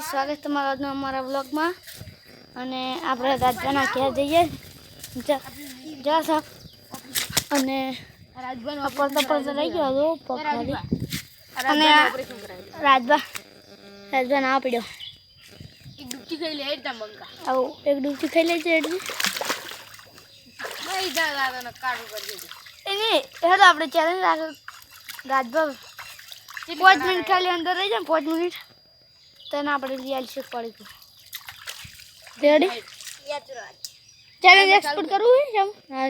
સ્વાગત તમારું આજના અમારા વ્લોગમાં અને આપણે રાજભાના ઘેર જઈએ જા અને પડતો રહી ગયો હતો પગ અને રાજભા ના પડ્યો એક ડૂબકી ખાઈ લે એકદમ બંકા આવું એક ડૂબકી ખાઈ લે છે એટલે નહીં જાતા ને કાઢું કરી દે એને હેડો આપણે ચેલેન્જ રાખો રાજભા 5 મિનિટ ખાલી અંદર રહી જાય 5 મિનિટ તને આપણે રિયલ શેક પડી ગયું રેડી ચેલેન્જ એક્સપોર્ટ કરવું છે જમ હા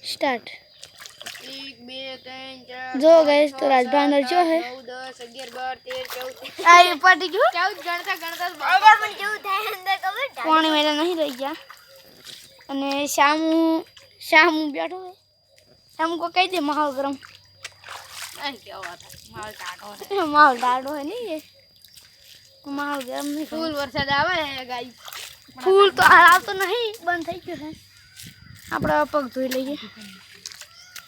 સ્ટાર્ટ 1 2 3 4 જો ગાઈસ તો રાજભા અંદર જો હે 9 10 11 12 13 14 આ પડી ગયું 14 ગણતા બરાબર પણ કેવું થાય અંદર ખબર પાણી મેલા નહીં રહી ગયા અને શામુ બેઠો હે શામુ કો કહી દે માહોલ ગરમ અહીં કેવો હતા માહોલ ટાઢો હે નહીં એ માહોલ ગરમ નહીં ફૂલ વરસાદ આવે ગાઈસ ફૂલ તો આવતો નહીં બંધ થઈ ગયો છે આપણે પગ ધોઈ લઈએ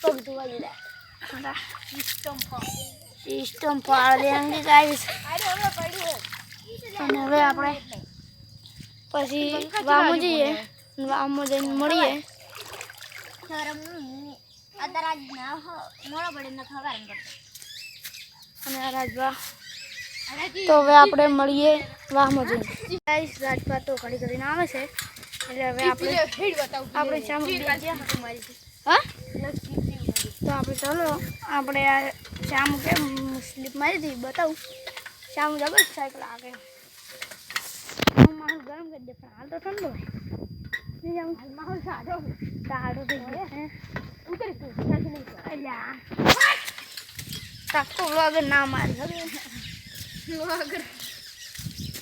પગ ધોવા જઈએ સિસ્ટમ પાડી અંગે ગાઈસ અને હવે આપણે પછી વામો જઈએ વામો જઈને મળીએ અને રાજભા તો હવે આપણે મળીએ વાહમાં જઈને ગાઈસ રાજભા તો ઘડી કરીને આવે છે એટલે હવે આપણે સામે હા તો આપણે ચાલો આપણે આ શામ કેમ સ્લીપ મારી હતી બતાવું શામ જબર સાયકલ આગળ માહોલ ગરમ કરી દે પણ હાલ તો ઠંડો હોય નહીં જાઉં માહોલ સારો થઈ ગયો અલ્યા તાકો વગર ના મારી હવે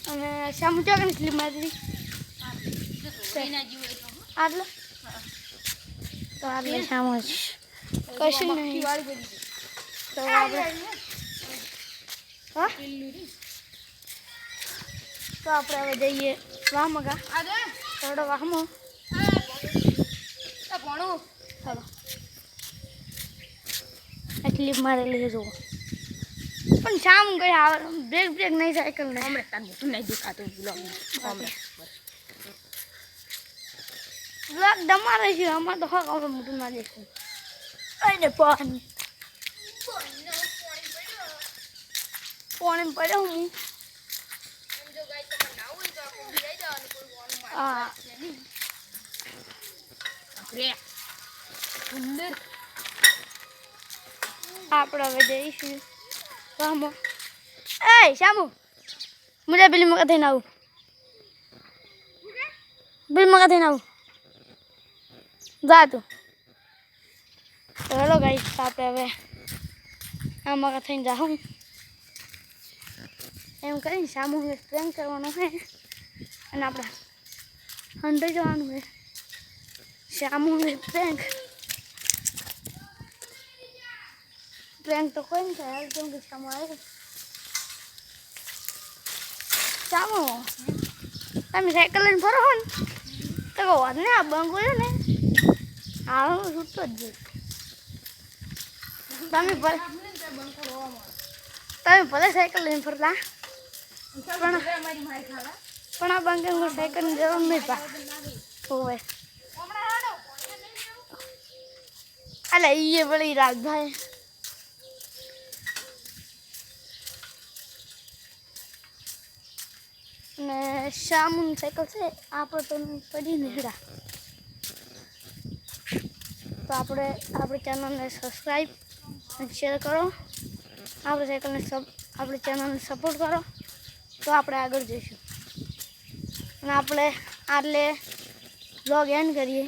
અને શામ ચોકની સ્લીપ મારી હતી આટલે તો આટલે શામ જ કશું નહીં તો આપણે હા તો આપણે હવે જઈએ વાહમાં કા થોડો વાહમાં ભણું ચાલો એટલી મારેલી જુઓ પણ શામ ગઈ આવે બ્રેક નહીં સાયકલ નહીં હમણાં તાર મોટું નહીં દેખાતું બ્લોગ બ્લોગ દમારે છે અમારે તો હક આપણે મોટું ના દેખું અરે પાણી પડ્યો હું હા આપણે હવે જઈશું વાહમાં એ શામુ મુજે બિલ મકા થઈને આવું જા તું તો હેલો ગાઈસ આપણે હવે આ મકા થઈને જાઉં એમ કરીને શામુ પ્રેન્ક કરવાનો છે અને આપણે અંદર જવાનું છે શામુ પ્રેન્ક તો કોઈ નહીં થાય કેમ કે શામુ આવે શામુ તમે સાયકલ લઈને ફરો હો ને તો કહો ને આ બંગો છે ને હા છૂટતો જ તમે ભલે સાયકલ લઈને ફરતા પણ આ બંગર સાયકલની જરૂર નહીં પા હોય અલે એ વળી રાજભાઈ ને શામુની સાયકલ છે આપણે તો પડી નીકળ્યા તો આપણી ચેનલને સબસ્ક્રાઈબ અને શેર કરો આપણી ચેનલને સપોર્ટ કરો તો આપણે આગળ જઈશું અને આપણે આટલે બ્લોગ એન્ડ કરીએ.